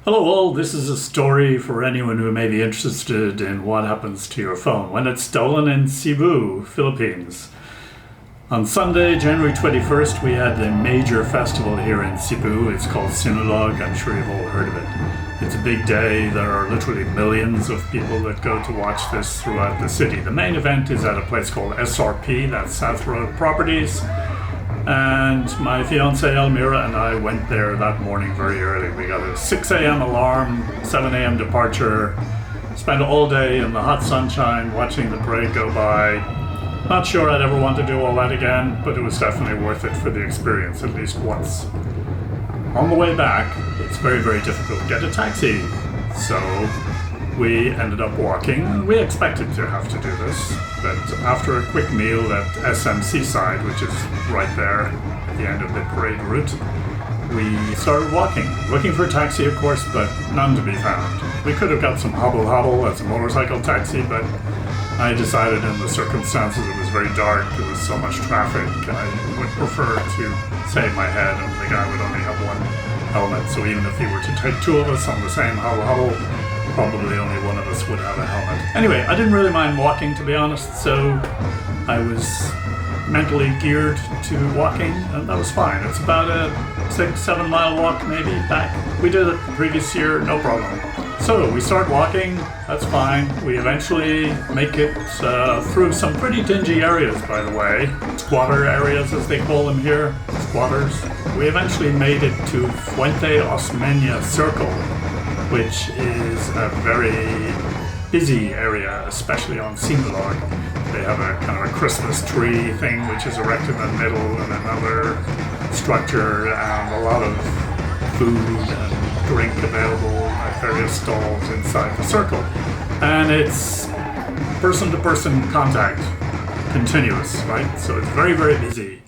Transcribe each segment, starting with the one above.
Hello all, this is a story for anyone who may be interested in what happens to your phone when it's stolen in Cebu, Philippines. On Sunday, January 21st, we had a major festival here in Cebu. It's called Sinulog. I'm sure you've all heard of it. It's a big day. There are literally millions of people that go to watch this throughout the city. The main event is at a place called SRP, that's South Road Properties. And my fiancée Elmira and I went there that morning very early. We got a 6 a.m. alarm, 7 a.m. departure, spent all day in the hot sunshine watching the parade go by. Not sure I'd ever want to do all that again, but it was definitely worth it for the experience, at least once. On the way back, it's very, very difficult to get a taxi. So we ended up walking. We expected to have to do this, but after a quick meal at SM Seaside, which is right there at the end of the parade route, we started walking, looking for a taxi, of course, but none to be found. We could have got some hobble as a motorcycle taxi, but I decided in the circumstances it was very dark, there was so much traffic, I would prefer to save my head, and the guy would only have one helmet, so even if he were to take two of us on the same hobble, probably only one of us would have a helmet. Anyway, I didn't really mind walking, to be honest, so I was mentally geared to walking, and that was fine. It's about a 6-7 mile walk maybe back. We did it the previous year, no problem. So we start walking, that's fine. We eventually make it through some pretty dingy areas, by the way. Squatter areas, as they call them here, squatters. We eventually made it to Fuente Osmena Circle, which is a very busy area, especially on Sinulog. They have a kind of a Christmas tree thing which is erected in the middle, and another structure, and a lot of food and drink available at various stalls inside the circle. And it's person-to-person contact, continuous, right? So it's very, very busy.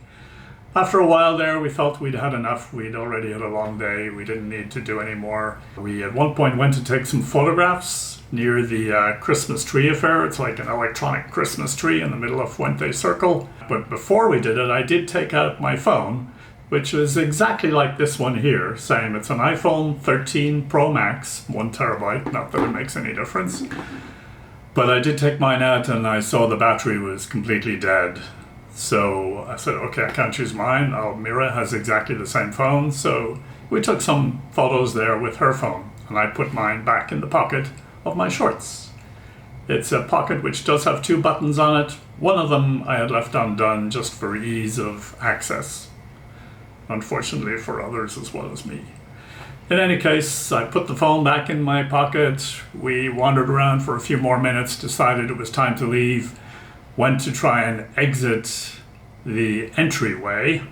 After a while there, we felt we'd had enough. We'd already had a long day. We didn't need to do any more. We at one point went to take some photographs near the Christmas tree affair. It's like an electronic Christmas tree in the middle of Fuente Circle. But before we did it, I did take out my phone, which was exactly like this one here, same. It's an iPhone 13 Pro Max, 1 terabyte, not that it makes any difference. But I did take mine out and I saw the battery was completely dead. So I said, okay, I can't choose mine. Elmira has exactly the same phone. So we took some photos there with her phone, and I put mine back in the pocket of my shorts. It's a pocket which does have 2 buttons on it. One of them I had left undone just for ease of access, unfortunately for others as well as me. In any case, I put the phone back in my pocket. We wandered around for a few more minutes, decided it was time to leave. Went to try and exit the entryway,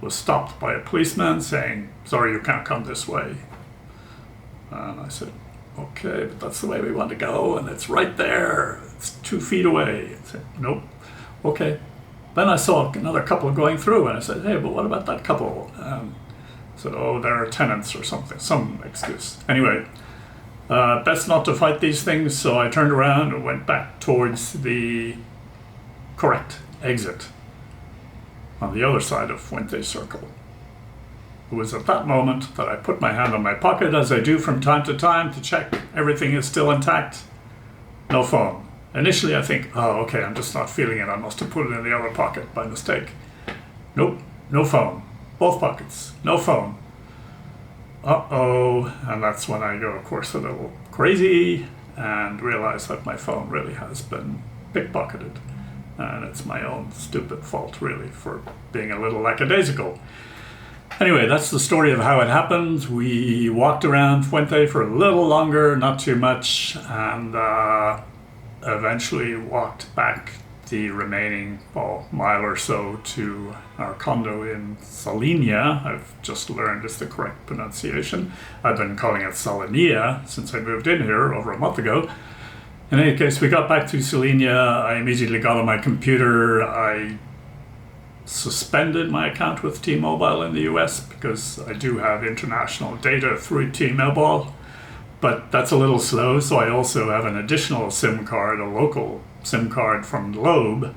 was stopped by a policeman saying, sorry, you can't come this way. And I said, okay, but that's the way we want to go, and it's right there. It's 2 feet away. I said, nope. Okay. Then I saw another couple going through, and I said, hey, but what about that couple? I said, oh, they're tenants or something, some excuse. Anyway, best not to fight these things, so I turned around and went back towards the correct exit on the other side of Fuente Circle. It was at that moment that I put my hand on my pocket, as I do from time to time, to check everything is still intact. No phone. Initially I think, oh, okay, I'm just not feeling it. I must have put it in the other pocket by mistake. Nope, no phone. Both pockets, no phone. Uh-oh, and that's when I go, of course, a little crazy and realize that my phone really has been pickpocketed. And it's my own stupid fault, really, for being a little lackadaisical. Anyway, that's the story of how it happened. We walked around Fuente for a little longer, not too much, and eventually walked back the remaining mile or so to our condo in Salinia. I've just learned is the correct pronunciation. I've been calling it Salinia since I moved in here over a month ago. In any case, we got back to Salinia. I immediately got on my computer. I suspended my account with T-Mobile in the US because I do have international data through T-Mobile, but that's a little slow, so I also have an additional SIM card, a local SIM card from Globe,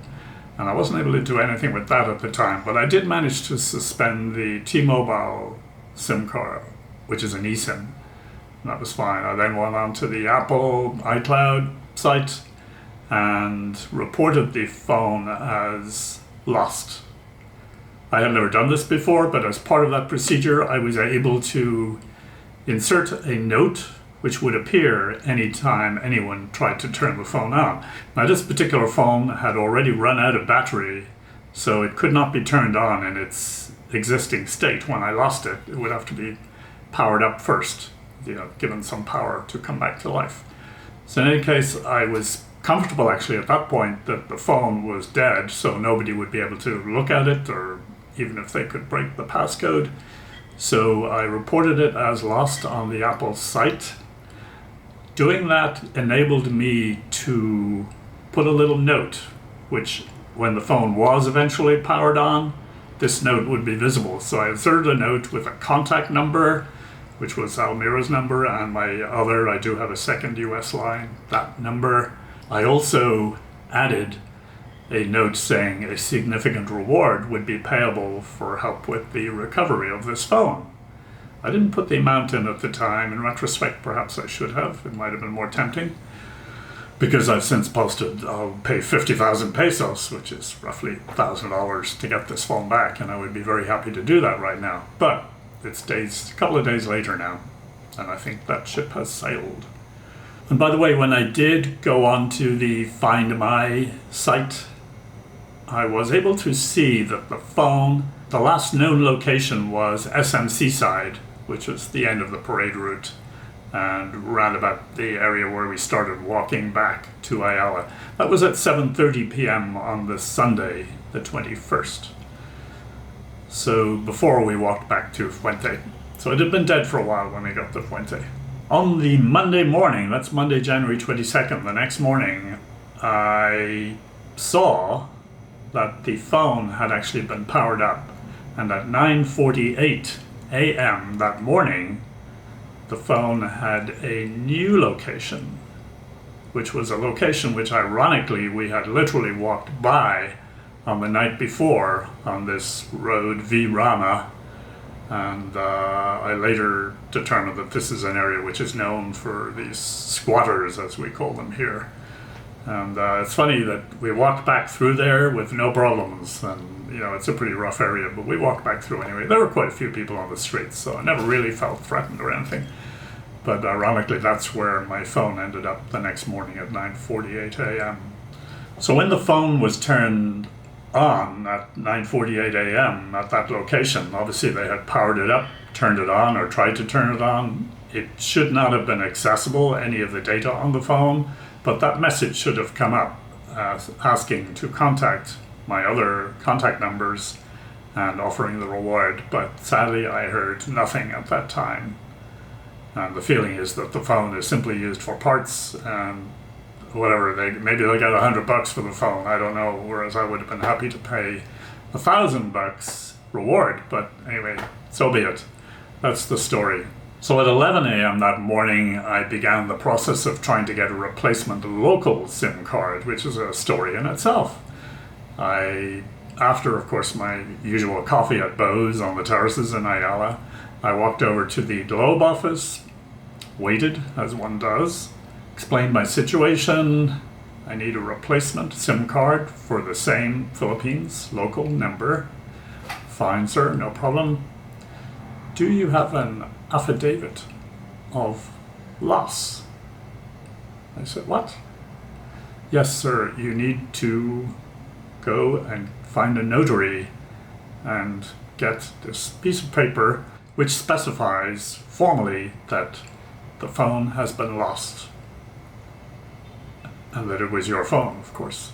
and I wasn't able to do anything with that at the time, but I did manage to suspend the T-Mobile SIM card, which is an eSIM, That was fine. I then went on to the Apple iCloud site and reported the phone as lost. I had never done this before, but as part of that procedure, I was able to insert a note which would appear anytime anyone tried to turn the phone on. Now, this particular phone had already run out of battery, so it could not be turned on in its existing state. When I lost it, it would have to be powered up first, given some power to come back to life. So in any case, I was comfortable actually at that point that the phone was dead, so nobody would be able to look at it, or even if they could break the passcode. So I reported it as lost on the Apple site. Doing that enabled me to put a little note, which when the phone was eventually powered on, this note would be visible. So I inserted a note with a contact number, which was Almira's number, and I do have a second US line, that number. I also added a note saying a significant reward would be payable for help with the recovery of this phone. I didn't put the amount in at the time. In retrospect, perhaps I should have. It might have been more tempting, because I've since posted I'll pay 50,000 pesos, which is roughly $1,000 to get this phone back, and I would be very happy to do that right now. But it's a couple of days later now, and I think that ship has sailed. And by the way, when I did go on to the Find My site, I was able to see that the phone, the last known location was SMC side, which was the end of the parade route, and round about the area where we started walking back to Ayala. That was at 7:30 p.m. on the Sunday, the 21st. So before we walked back to Fuente. So it had been dead for a while when we got to Fuente. On the Monday morning, that's Monday, January 22nd, the next morning, I saw that the phone had actually been powered up. And at 9:48 a.m. that morning, the phone had a new location, which was a location which ironically we had literally walked by on the night before on this road V Rama. And I later determined that this is an area which is known for these squatters, as we call them here. And it's funny that we walked back through there with no problems, and it's a pretty rough area, but we walked back through anyway. There were quite a few people on the streets, so I never really felt threatened or anything. But ironically, that's where my phone ended up the next morning at 9:48 a.m. So when the phone was turned on at 9:48 a.m. at that location, obviously they had powered it up, turned it on, or tried to turn it on. It should not have been accessible, any of the data on the phone, but that message should have come up asking to contact my other contact numbers and offering the reward. But sadly, I heard nothing at that time. And the feeling is that the phone is simply used for parts and whatever. Maybe they got $100 for the phone. I don't know. Whereas I would have been happy to pay $1,000 reward. But anyway, so be it. That's the story. So at 11 a.m. that morning, I began the process of trying to get a replacement local SIM card, which is a story in itself. After, of course, my usual coffee at Bo's on the terraces in Ayala, I walked over to the Globe office, waited, as one does, explained my situation. I need a replacement SIM card for the same Philippines local number. Fine, sir, no problem. Do you have an affidavit of loss? I said, what? Yes, sir, you need to go and find a notary and get this piece of paper which specifies formally that the phone has been lost and that it was your phone, of course.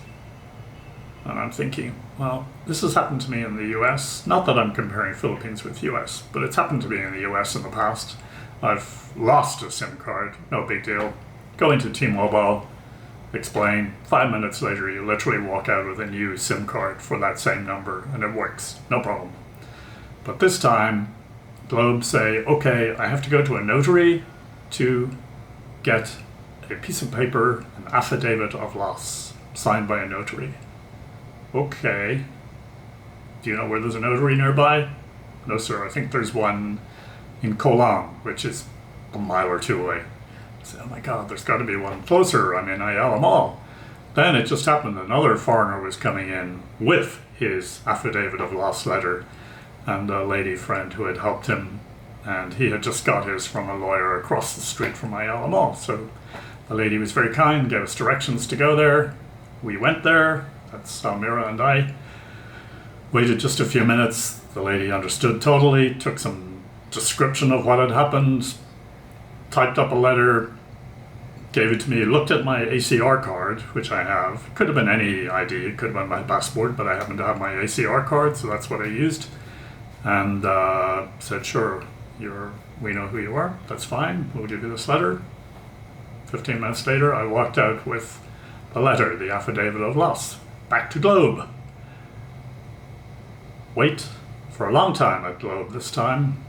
And I'm thinking, well, this has happened to me in the US. Not that I'm comparing Philippines with US, but it's happened to me in the US in the past. I've lost a SIM card, no big deal. Go into T-Mobile, explain. 5 minutes later, you literally walk out with a new SIM card for that same number, and it works, no problem. But this time, Globe say, okay, I have to go to a notary to get a piece of paper, an affidavit of loss, signed by a notary. Okay. Do you know where there's a notary nearby? No, sir. I think there's one in Colang, which is a mile or two away. I said, oh my God, there's got to be one closer. I'm in Ayala Mall. Then it just happened another foreigner was coming in with his affidavit of lost letter and a lady friend who had helped him, and he had just got his from a lawyer across the street from Ayala Mall. So the lady was very kind, gave us directions to go there. We went there. That's Almira and I. Waited just a few minutes. The lady understood totally, took some description of what had happened, typed up a letter, gave it to me, looked at my ACR card, which I have. It could have been any ID, it could have been my passport, but I happen to have my ACR card, so that's what I used. And said, sure, we know who you are, that's fine, we'll give you this letter. 15 minutes later, I walked out with the letter, the affidavit of loss, back to Globe. Wait for a long time at Globe this time.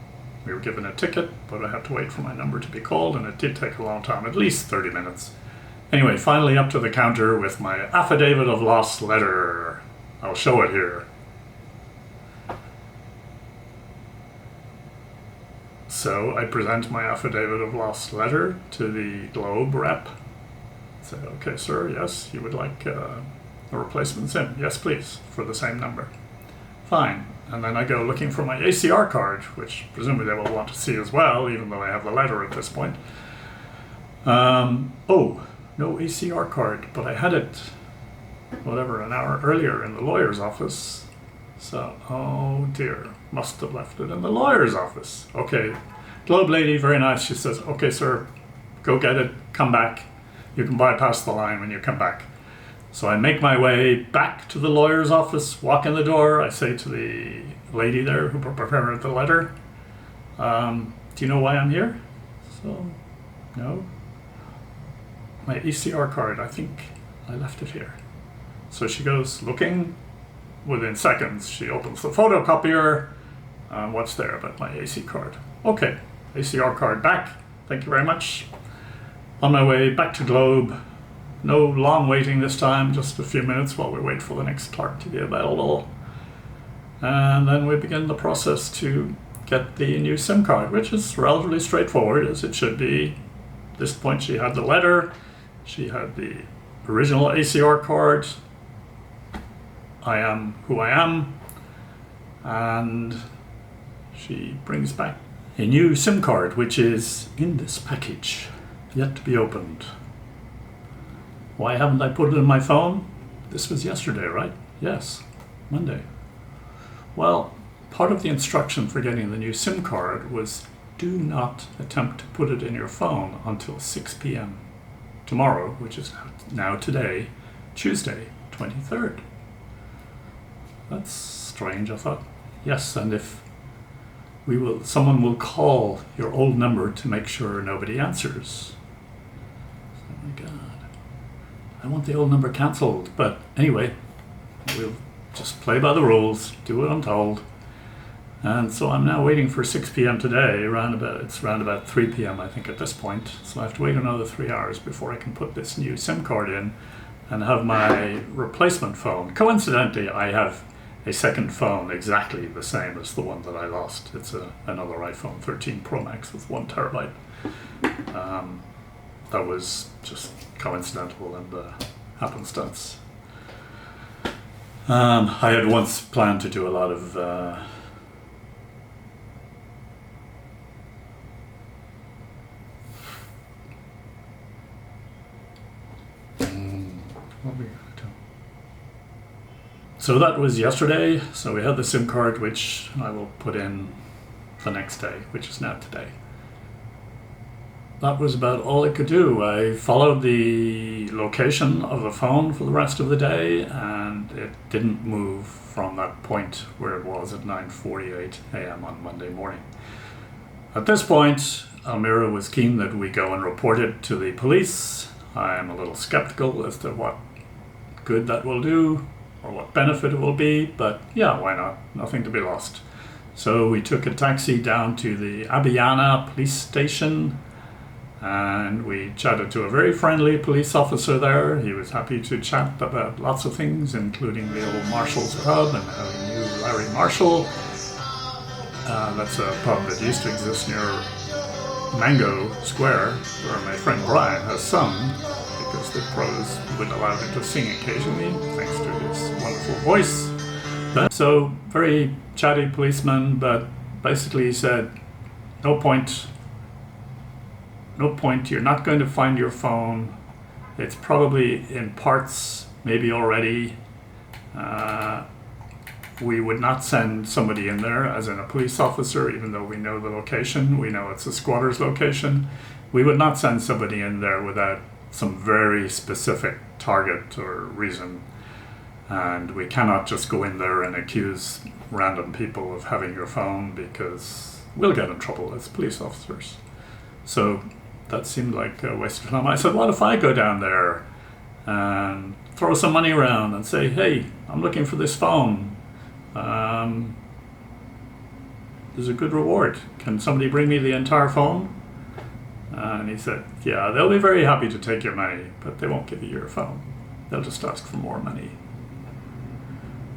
We were given a ticket, but I had to wait for my number to be called, and it did take a long time, at least 30 minutes. Anyway, finally up to the counter with my affidavit of loss letter. I'll show it here. So I present my affidavit of loss letter to the Globe rep. Say, okay, sir, yes, you would like a replacement SIM. Yes, please, for the same number. Fine. And then I go looking for my ACR card, which presumably they will want to see as well, even though I have the letter at this point. Oh, no ACR card, but I had it, whatever, an hour earlier in the lawyer's office. So, oh dear, must have left it in the lawyer's office. Okay, Globe lady, very nice. She says, okay, sir, go get it, come back. You can bypass the line when you come back. So I make my way back to the lawyer's office, walk in the door. I say to the lady there who prepared the letter, do you know why I'm here? So, no. My ECR card, I think I left it here. So she goes looking. Within seconds, she opens the photocopier. What's there but my AC card? Okay, ACR card back. Thank you very much. On my way back to Globe. No long waiting this time, just a few minutes while we wait for the next clerk to be available. And then we begin the process to get the new SIM card, which is relatively straightforward, as it should be. At this point, she had the letter, she had the original ACR card, I am who I am, and she brings back a new SIM card, which is in this package, yet to be opened. Why haven't I put it in my phone? This was yesterday, right? Yes, Monday. Well, part of the instruction for getting the new SIM card was do not attempt to put it in your phone until 6 p.m. tomorrow, which is now today, Tuesday, 23rd. That's strange, I thought. Yes, and if someone will call your old number to make sure nobody answers. Oh my God. I want the old number cancelled, but anyway, we'll just play by the rules, do what I'm told. And so I'm now waiting for 6 p.m. today, it's around about 3 p.m. I think at this point. So I have to wait another 3 hours before I can put this new SIM card in and have my replacement phone. Coincidentally, I have a second phone exactly the same as the one that I lost. It's another iPhone 13 Pro Max with 1 terabyte. That was just coincidental and happenstance. I had once planned to do a lot of what were we going to do? So that was yesterday. So we had the SIM card, which I will put in the next day, which is now today. That was about all I could do. I followed the location of the phone for the rest of the day, and it didn't move from that point where it was at 9:48 a.m. on Monday morning. At this point, Almira was keen that we go and report it to the police. I am a little skeptical as to what good that will do or what benefit it will be, but yeah, why not? Nothing to be lost. So we took a taxi down to the Abellana police station, and we chatted to a very friendly police officer there. He was happy to chat about lots of things, including the old Marshall's pub and how he knew Larry Marshall. That's a pub that used to exist near Mango Square, where my friend Brian has sung, because the pros would allow him to sing occasionally, thanks to his wonderful voice. So, very chatty policeman, but basically he said, no point, you're not going to find your phone. It's probably in parts, maybe already. We would not send somebody in there, as in a police officer, even though we know the location, we know it's a squatter's location. We would not send somebody in there without some very specific target or reason. And we cannot just go in there and accuse random people of having your phone, because we'll get in trouble as police officers. So that seemed like a waste of time. I said, what if I go down there and throw some money around and say, hey, I'm looking for this phone. There's a good reward. Can somebody bring me the entire phone? And he said, yeah, they'll be very happy to take your money, but they won't give you your phone. They'll just ask for more money.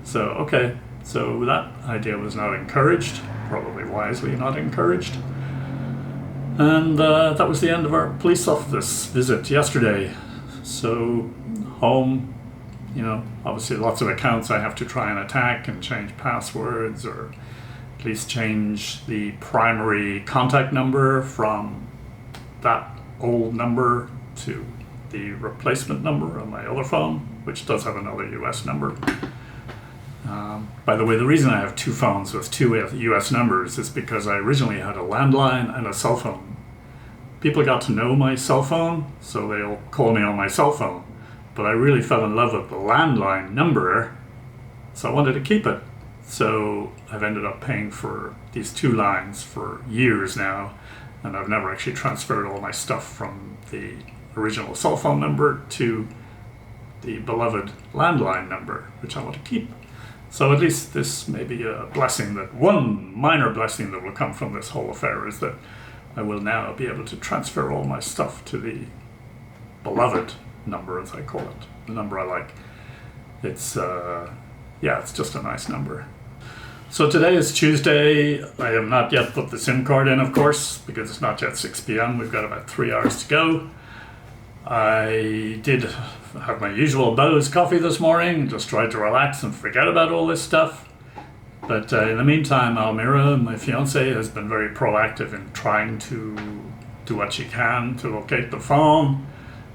So, okay, so that idea was not encouraged, probably wisely not encouraged. And that was the end of our police office visit yesterday. So, home, obviously lots of accounts I have to try and attack and change passwords, or at least change the primary contact number from that old number to the replacement number on my other phone, which does have another US number. By the way, the reason I have two phones with two US numbers is because I originally had a landline and a cell phone. People got to know my cell phone, so they'll call me on my cell phone. But I really fell in love with the landline number, so I wanted to keep it. So I've ended up paying for these two lines for years now, and I've never actually transferred all my stuff from the original cell phone number to the beloved landline number, which I want to keep. So at least this may be a blessing, that one minor blessing that will come from this whole affair is that I will now be able to transfer all my stuff to the beloved number, as I call it, the number I like. It's just a nice number. So today is Tuesday. I have not yet put the SIM card in, of course, because it's not yet 6 p.m. We've got about 3 hours to go. I did have my usual Bose coffee this morning, just tried to relax and forget about all this stuff. But in the meantime, Almira, my fiance, has been very proactive in trying to do what she can to locate the phone.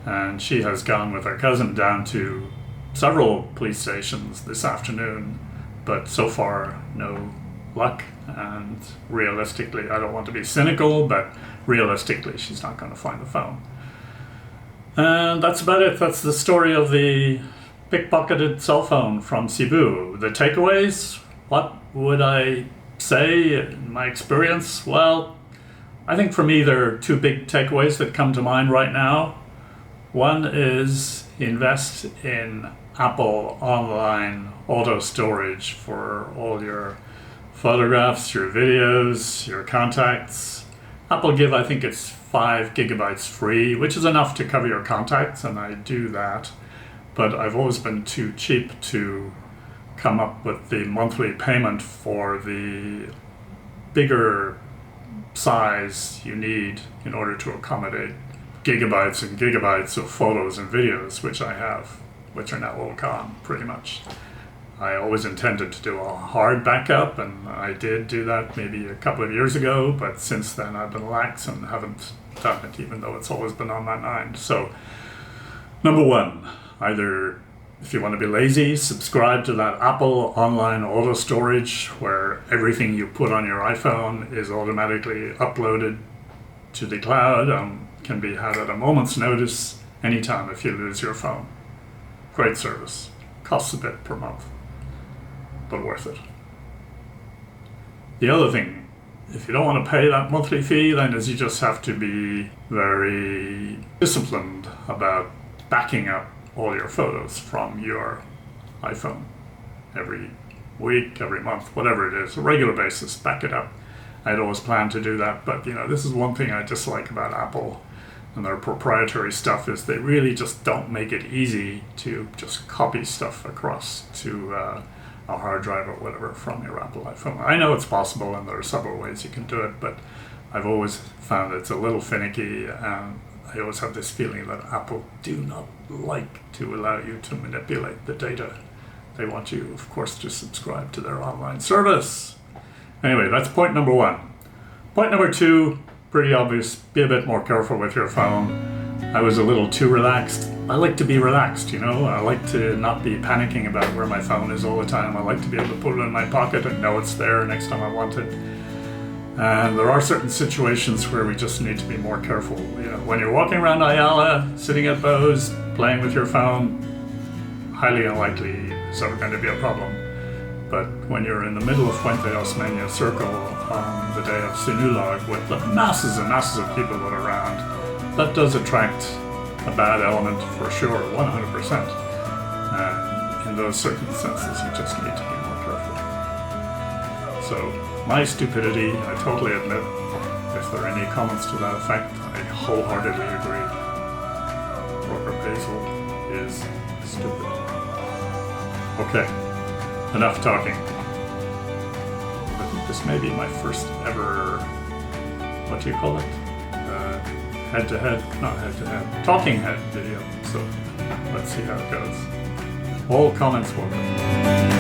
And she has gone with her cousin down to several police stations this afternoon, but so far no luck. And realistically, I don't want to be cynical, but realistically she's not going to find the phone. And that's about it. That's the story of the pickpocketed cell phone from Cebu. The takeaways, what would I say in my experience? Well, I think for me there are two big takeaways that come to mind right now. One is invest in Apple online auto storage for all your photographs, your videos, your contacts. Apple give, I think it's 5 gigabytes free, which is enough to cover your contacts, and I do that. But I've always been too cheap to come up with the monthly payment for the bigger size you need in order to accommodate gigabytes and gigabytes of photos and videos, which I have, which are now all gone pretty much. I always intended to do a hard backup, and I did do that maybe a couple of years ago, but since then I've been lax and haven't done it, even though it's always been on my mind. So, number one, either if you want to be lazy, subscribe to that Apple online auto storage where everything you put on your iPhone is automatically uploaded to the cloud and can be had at a moment's notice anytime if you lose your phone. Great service. Costs a bit per month, but worth it. The other thing, if you don't want to pay that monthly fee, then is you just have to be very disciplined about backing up all your photos from your iPhone every week, every month, whatever it is, a regular basis, back it up. I'd always planned to do that, but this is one thing I dislike about Apple and their proprietary stuff, is they really just don't make it easy to just copy stuff across to a hard drive or whatever from your Apple iPhone. I know it's possible and there are several ways you can do it, but I've always found it's a little finicky, and I always have this feeling that Apple do not like to allow you to manipulate the data. They want you, of course, to subscribe to their online service. Anyway, that's point number one. Point number two, pretty obvious, be a bit more careful with your phone. I was a little too relaxed. I like to be relaxed, you know. I like to not be panicking about where my phone is all the time. I like to be able to put it in my pocket and know it's there next time I want it. And there are certain situations where we just need to be more careful. You know, when you're walking around Ayala, sitting at Bose, playing with your phone, highly unlikely it's ever going to be a problem. But when you're in the middle of Fuente Osmena Circle on the day of Sinulog with the masses and masses of people that are around, that does attract a bad element for sure, 100%. And in those circumstances, you just need to be more careful. So, my stupidity, I totally admit. If there are any comments to that effect, I wholeheartedly agree. Roker Basil is stupid. Okay, enough talking. I think this may be my first ever, what do you call it? Talking head video. So let's see how it goes. All comments welcome.